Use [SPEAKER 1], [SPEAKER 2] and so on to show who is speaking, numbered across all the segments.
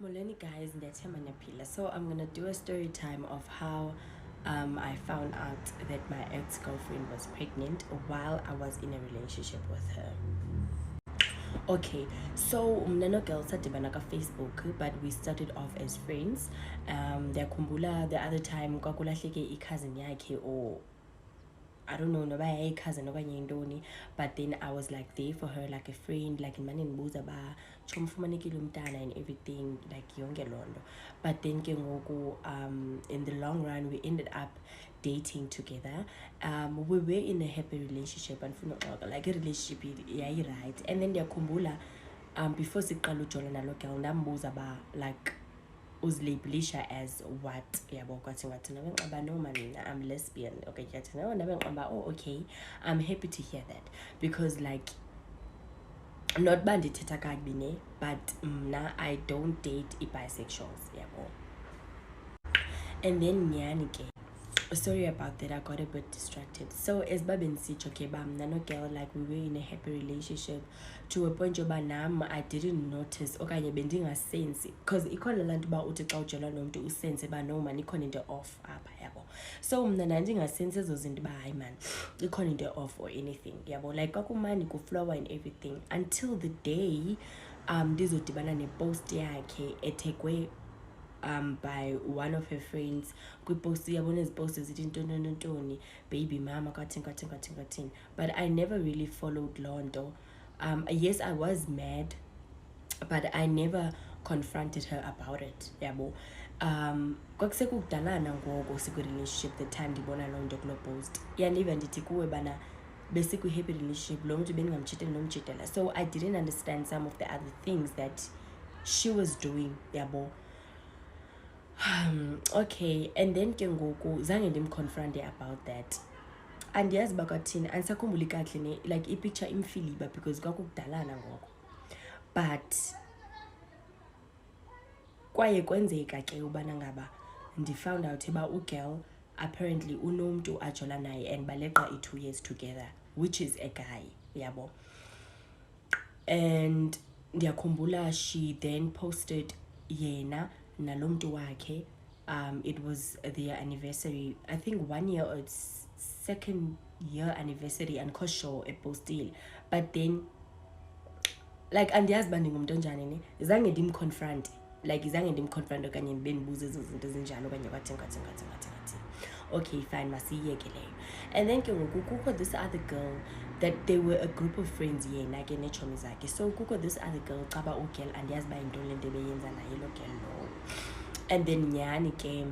[SPEAKER 1] Molweni guys, ndiyathemba niyaphila. So I'm gonna do a story time of how I found out that my ex-girlfriend was pregnant while I was in a relationship with her. Okay, so mna no-girl sadibana ka-Facebook, but we started off as friends. Ndiyakhumbula the other time kwakulahleke i-cousin yakhe, or I don't know, noba yayi-cousin okanye yintoni, but then I was like there for her like a friend, like imane ndibuza ba chomfumanekile umntana and everything, like yonke loo nto. But then ke ngoku in the long run we ended up dating together. We were in a happy relationship, and like a relationship yayi-right. And then ndiyakhumbula before siqala ujola nalo girl ndambuza ba like uzilabelisha as what yabo kwathi ngathi nabenqaba noma mina I'm lesbian. Okay, yathi no nabenqaba, oh okay, I'm happy to hear that, because like not bandithetha kakubi ne, but mna I don't date bisexuals yabo. And then nyani ke, sorry about that, I got a bit distracted. So as babin sitch, okay, no girl, like we were in a happy relationship to a point yoba nam I didn't notice okanye bendingasensi, because ikhona laa nto uba uthi xa ujelwa nomntu usense uba no man ikhona into off apha yabo. So mna ndandingasensi ezo zinto uba hayi man ikhona into off or anything yabo, like kwakumani kuflower and everything, until the day ndizodibana nepost yakhe etekwe by one of her friends. Kwipost yabona ezipost zithi ntoni baby mama kathini. But I never really followed loo nto. Yes, I was mad, but I never confronted her about it yabo. Kwakusekukudalana ngoko sikwi-relationship the time ndibona loo nto kuloo post. Yandiva ndithi kuwe bana besikwi-happy relationship, lo mntu bendingamtshiteli nomtshitela. So I didn't understand some of the other things that she was doing yabo. Okay, and then ke ngoku zange ndimconfronte about that. Andiyazi uba kwathini, andisakhumbuli kakuhle ne, like ipicture imfiliba because kwakukudalana ngoko. But kwaye kwenzeka ke ubana ngaba ndi-found out uba ugirl apparently unomntu ajola naye and baleqa i-2 years together, which is a guy yabo. And ndiyakhumbula she then posted yena nalo mntu wakhe. It was their anniversary, I think 1 year or 2nd year anniversary, and kosho epostile. But then like andiyazi uba ndingumntu onjani ne, zange ndimconfront, like zange ndimconfront okanye ndibe ndibuza ezo zinto ezinjalo okanye kwathini. Okay fine, masiyiyeke leyo. And then ke ngoku kukho this other girl that they were a group of friends yena ke neetshomi zakhe. So kukho this other girl caba ugirl andiyazi uba yintoni le nto ebeyenza naye lo girl lo. And then nyani ke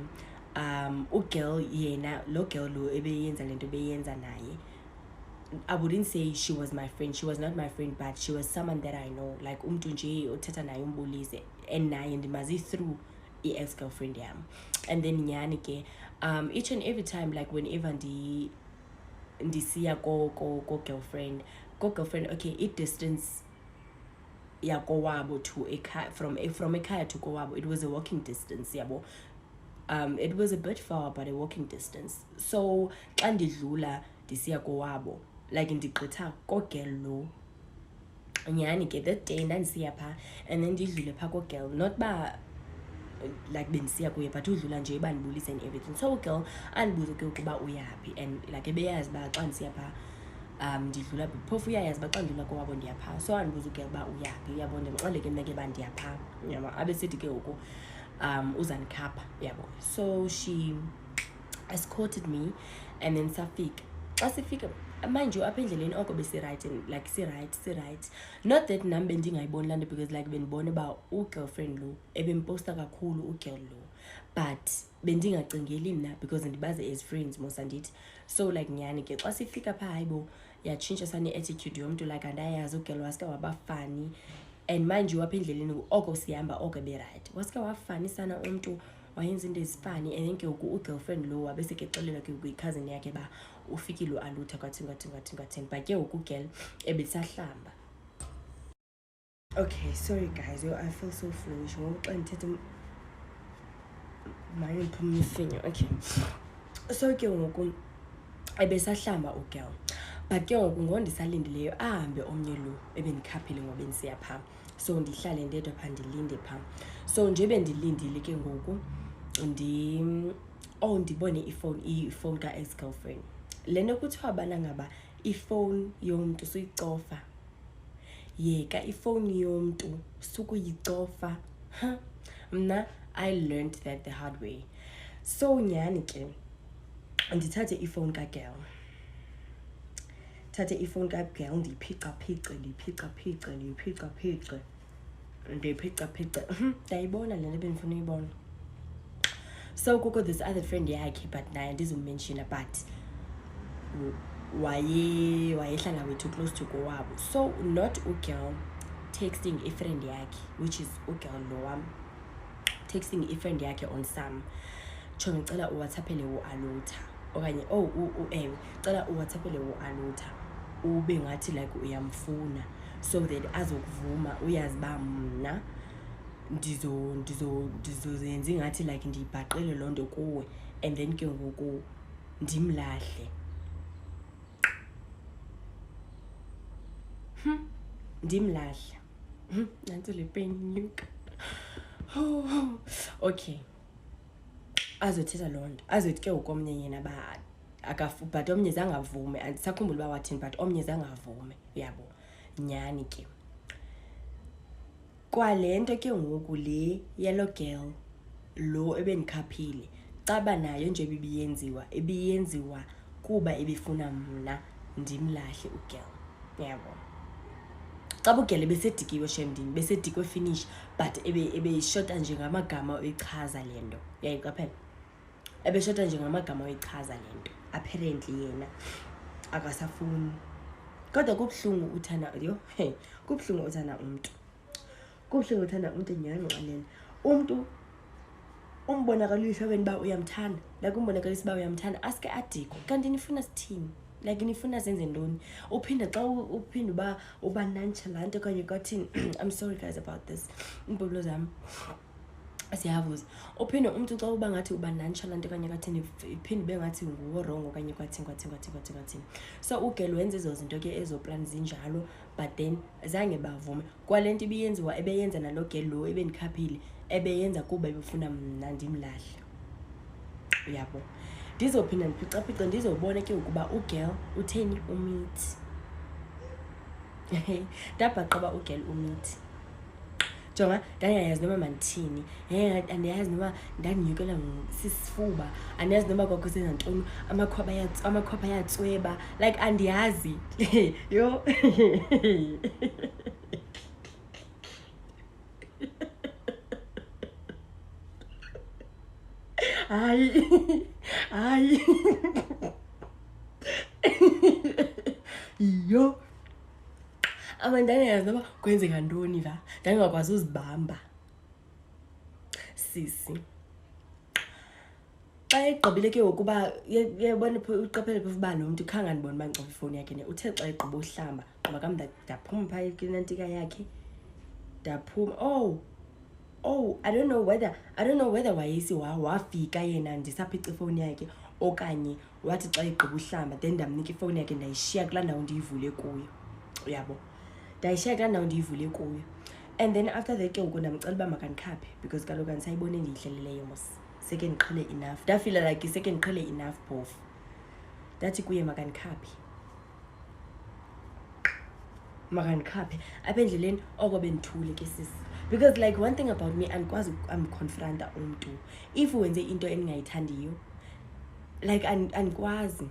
[SPEAKER 1] ugirl yena lo girl lo ebeyenza le nto ebeyenza naye, I wouldn't say she was my friend, she was not my friend, but she was someone that I know, like umntu nje othetha naye umbulise, and naye ndimazi through i-ex-girlfriend yam. And then nyani ke each and every time, like whenever ndisiya ko girlfriend, okay, i-distance yakowabo to ekhaya, from ekhaya to kowabo, it was a walking distance yabo. It was a bit far, but a walking distance. So xa ndidlula ndisiya kowabo, like ndigqitha kogirl lo nyani ke, that day ndandisiya phaa and then ndidlule phaa kogirl, not ba like bendisiya kuye, but udlula nje bandibulise and everything. So ugirl andibuze ke ukuba uyaphi, and like ebeyazi uba xa ndisiya phaa ndidlula phofu uyayazi uba xa ndidlula kowabo ndiyaphaa. So andibuza ugirl uba uyaphi uyabo, ndimxelele ke mna ke uba ndiyaphaa yabo, abesithi ke ngoku uzandikhapha yabo. So she escorted me and then safika. Xa sifika, mind you, apha endleleni oko besirayithi, like sirayithi, not that nam bendingayiboni laa nto, because like bendibona uba ugirlfriend lo ebemposta kakhulu ugirl lo, but bendingacingeli mna because ndibazi as friends mos andithi. So like nyani ke xa sifika phaa hayibo yatshintsha sane-attitude yomntu, like andayazi ugirl waske wabafani. And mind you, apha endleleni oko sihamba oko berayithi, waske wafani sana umntu, wayenza into ezifani. And then ke ngoku ugirlfriend lo wabeseke exelela ke kwi-cousin yakhe uba ufikile ualutha kwathini, but ke ngoku ugirl ebesahlamba. Okay, sorry guys, I feel so foolish xa ndithetha maye ndiphuma ifinyo. Okay, so ke ngoku ebesahlamba ugirl, but ke ngoku ngondisalindileyo ahambe omnye lo ebendikhaphile ngoba bendisiya phaa. so ndihlale ndedwa pha ndilinde pha. So nje bendilindile ke ngoku ndibone ifone ka-ex-girlfriend. Le nto kuthiwa bana ngaba ifone yomntu suyicofa, yeka ifone yomntu sukuyicofa. Mna I learned that the hard way. So nyani ke ndithathe ifone ka-girl, ndiyiphica-phice ndayibona le nto bendifuna uyibona. So kukho this other friend yakhe, but naye andizumenshina, but wayehlala wethu close to kowabo. So not ugirl texting ifriend yakhe, which is ugirl lo wam, texting ifriend yakhe on some tsho ngicela uwhatsappele u-alutha okanye ewe cela uwhatsappele u-alutha ube ngathi like uyamfuna, so that azokuvuma, uyazi ba mna ndizozenza ingathi like ndiyibhaqele loo nto kuwe, and then ke ngoku ndimlahle. Ndimlahle. Nanto le pain inyuka. Okay, azothetha loo nto, azothi ke ngokomnye yena but omnye zangavume, andisakhumbula uba wathini, but omnye zangavume, uyabo nyani ke. Kwale nto ke ngoku le yellow girl lo ebendikhaphile, caba nayo nje ibiyenziwa kuba ebefuna mna ndimlahle ugirl, uyabo. Caba ugirl ebesedikiwe shemndini, besedikwe finish, but ebeshota nje ngamagama oyichaza le nto, uyayiqaphela? Ebeshota nje ngamagama oyichaza le nto, apparently yena akasafuni. Kodwa kubuhlungu uthanda kubuhlungu uthanda umntu. Kubuhlungu uthanda umntu nyani nqalena. Umntu umbonakalisa wena uba uyamthanda, like umbonakalisa uba uyamthanda, aske adikwe. Kanti nifuna sithini? Like nifuna senze ntoni? Uphinde xa uphinde uba nonchalant okanye kwathini. I'm sorry guys about this. Iimpumlo zam siyavuza. Uphinde umntu xa uba ngathi uba nonchalant okanye kwathini, iphinde ibe ngathi nguwo wrong okanye kwathini. So ugirl wenza ezo zinto ke ezo plan zinjalo, but then zange bavume. Kwale nto ebeyenza nalo girl lo ebendikhaphile, ebeyenza kuba ebefuna mna ndimlahle, uyabo. Ndizophinda ndiphica ndizobona ke ukuba ugirl utheni umithi. Ndabhaqa uba ugirl umithi. Jonga, ndandiyayazi noma mandithini, andiyazi noma ndandinyukelwa sisifuba, andiyazi noma kwakusenza ntoni, amakhwapha ayatsweba, like andiyazi. Yo. Hayi. Yo. Ndandiyazi noma kwenzeka ntoni la, ndandingakwazi uzibamba. Sisi. Xa egqibile ke ngokuba yebona uqaphele phofu uba lo mntu khange andibone uba ndicofa ifowuni yakhe ne, uthe xa egqiba uhlamba gqiba kam ndaphuma phaa eklinantika yakhe ndaphuma. I don't know whether wayesi wafika yena ndisaphica ifowuni yakhe okanye wathi xa egqiba uhlamba then ndamnika ifowuni yakhe ndayishiya kulaa ndawo ndiyivule kuyo, uyabo. Ndayishiya kulaa ndawo ndiyivule kuyo, and then after that ke ngoku ndamcela uba makandikhaphe because kaloku andisayibone ndiyihleleleyo mos, seke ndiqhele enough. Ndafila like seke ndiqhele enough phofu. Ndathi kuye makandikhaphe apha endleleni oko bendithule ke sisi, because like one thing about me, andikwazi amconfronta umntu if wenze into endingayithandiyo, like andikwazi.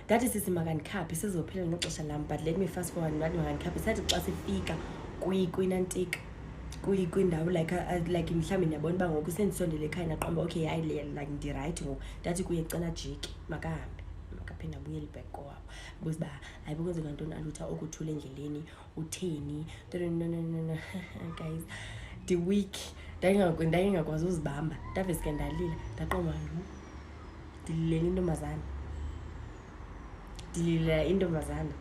[SPEAKER 1] Ndathi sisi makandikhaphe sizophela nexesha lam, but let me fast forward. Ndathi makandikhaphe sathi xa sifika kwinantika kwindawo like mhlawumbi ndiyabona uba ngoku sendisondele ekhaya ndaqomba okay hayi like ndirayithi ngoku. Ndathi kuye cela jiki makahambe, makaphinde abuyele back kowabo, because uba hayi kwenzeka ntoni alutha okuthule endleleni utheni. No guys, the week ndayingakwazi uzibamba, ndaveske ndalila ndaqomba ndililela intombazana.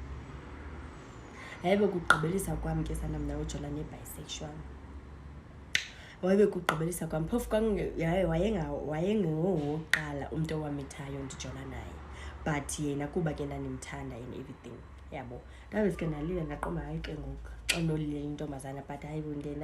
[SPEAKER 1] Yayibe kugqibelisa kwam ke sana mna ujola ne-bisexual. Wayibe kugqibelisa kwam phofu wayengowokuqala umntu owamithayo ndijola naye, but yena kuba ke ndandimthanda and everything, yabo. Ndabe sike ndalila ndaqomba hayi ke ngoku xa ndolile intombazana, but hayi bo ndiye